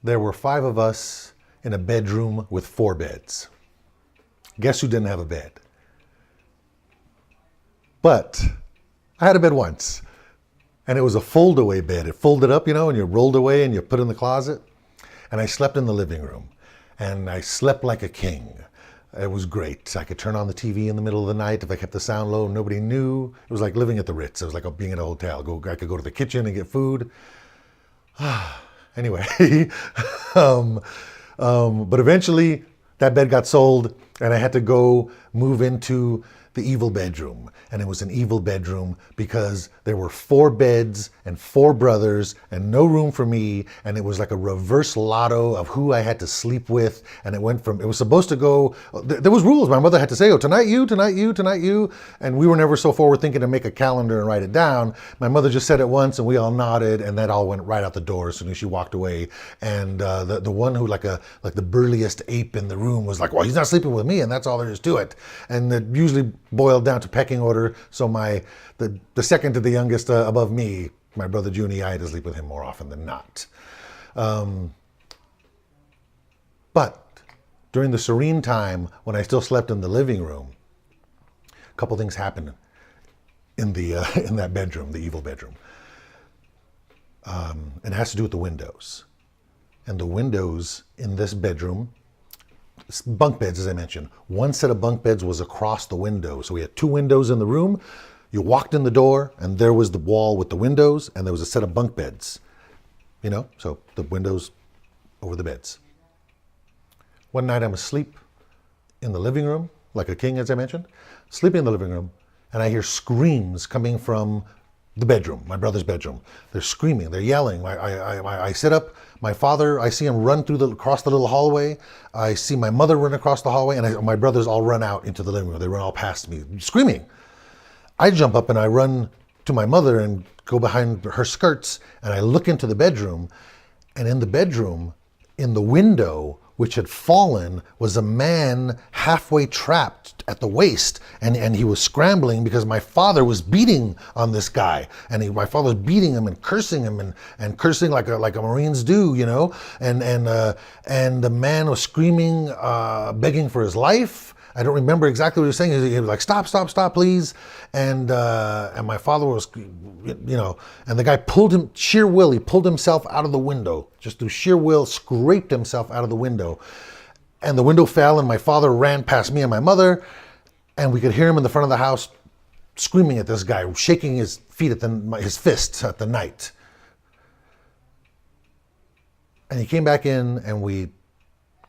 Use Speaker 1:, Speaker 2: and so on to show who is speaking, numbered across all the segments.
Speaker 1: There were 5 of us in a bedroom with 4 beds. Guess who didn't have a bed? But I had a bed once, and it was a fold-away bed. It folded up, and you rolled away and you put it in the closet. And I slept in the living room, and I slept like a king. It was great. I could turn on the TV in the middle of the night. If I kept the sound low, nobody knew. It was like living at the Ritz. It was like being at a hotel. I could go to the kitchen and get food. Anyway, but eventually that bed got sold, and I had to go move into the evil bedroom. And it was an evil bedroom because there were 4 beds and 4 brothers and no room for me. And it was like a reverse lotto of who I had to sleep with. And it was supposed to go, there was rules. My mother had to say, oh, tonight you, tonight you, tonight you. And we were never so forward thinking to make a calendar and write it down. My mother just said it once and we all nodded, and that all went right out the door as soon as she walked away. And the one who like the burliest ape in the room was like, well, he's not sleeping with me, and that's all there is to it. And it usually boiled down to pecking order. So the second to the youngest above me, my brother Junie, I had to sleep with him more often than not. But during the serene time when I still slept in the living room, a couple things happened in that bedroom, the evil bedroom. It has to do with the windows. And the windows in this bedroom, bunk beds, as I mentioned. One set of bunk beds was across the window. So we had 2 windows in the room. You walked in the door, and there was the wall with the windows, and there was a set of bunk beds. So the windows over the beds. One night I'm asleep in the living room, like a king, as I mentioned, sleeping in the living room, and I hear screams coming from the bedroom, my brother's bedroom. They're screaming, they're yelling. I sit up, my father, I see him run across the little hallway. I see my mother run across the hallway, and my brothers all run out into the living room. They run all past me, screaming. I jump up and I run to my mother and go behind her skirts, and I look into the bedroom, and in the bedroom, in the window, which had fallen, was a man halfway trapped at the waist, and he was scrambling because my father was beating on this guy, and my father was beating him and cursing him and cursing like a Marines do, and the man was screaming, begging for his life. I don't remember exactly what he was saying. He was like, stop, stop, stop, please. And my father was, and the guy pulled him, sheer will, he pulled himself out of the window, just through sheer will, scraped himself out of the window. And the window fell, and my father ran past me and my mother, and we could hear him in the front of the house screaming at this guy, shaking his feet his fists at the night. And he came back in, and we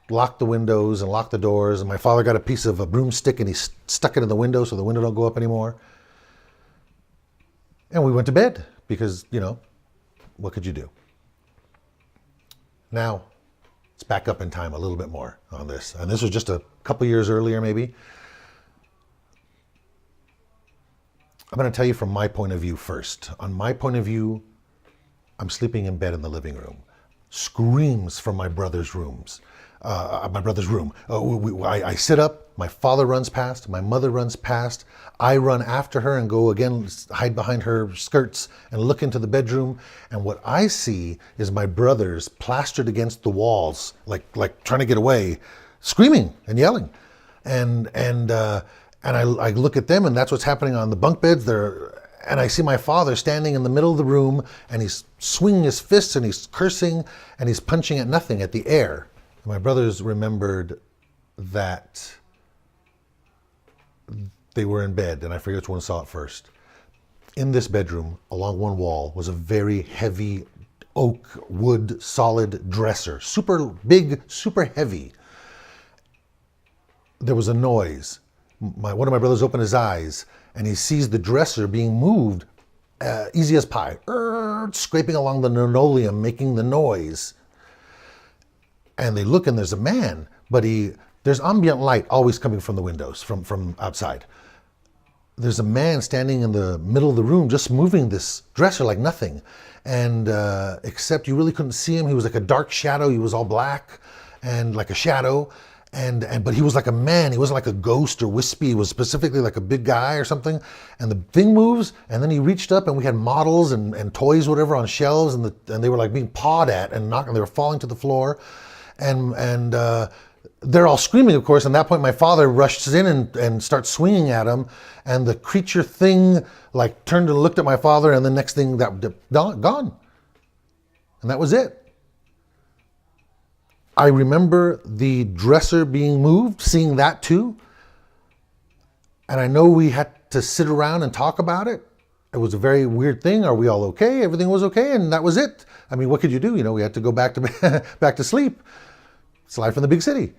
Speaker 1: locked the windows and locked the doors, and my father got a piece of a broomstick and he stuck it in the window so the window don't go up anymore. And we went to bed because, what could you do? Now, let's back up in time a little bit more on this. And this was just a couple years earlier, maybe. I'm going to tell you from my point of view first. On my point of view, I'm sleeping in bed in the living room. Screams from my brother's room. I sit up, my father runs past, my mother runs past, I run after her and go again, hide behind her skirts and look into the bedroom. And what I see is my brothers plastered against the walls, like trying to get away, screaming and yelling. And I look at them, and that's what's happening on the bunk beds. And I see my father standing in the middle of the room, and he's swinging his fists and he's cursing and he's punching at nothing, at the air. My brothers remembered that they were in bed, and I forget which one saw it first. In this bedroom, along one wall, was a very heavy oak wood solid dresser, super big, super heavy. There was a noise. One of my brothers opened his eyes, and he sees the dresser being moved, easy as pie, scraping along the linoleum, making the noise. And they look, and there's a man, but there's ambient light always coming from the windows, from outside. There's a man standing in the middle of the room, just moving this dresser like nothing. And except you really couldn't see him. He was like a dark shadow. He was all black and like a shadow. But he was like a man. He wasn't like a ghost or wispy. He was specifically like a big guy or something. And the thing moves, and then he reached up, and we had models and toys, whatever, on shelves, and they were like being pawed at and knocked, and they were falling to the floor, and they're all screaming, of course. And at that point, my father rushes in and starts swinging at him, and the creature thing like turned and looked at my father, and the next thing gone, and that was it. I remember the dresser being moved, seeing that too. And I know we had to sit around and talk about it. It was a very weird thing. Are we all okay? Everything was okay, and that was it. I mean, what could you do? We had to go back to back to sleep. It's life in the big city.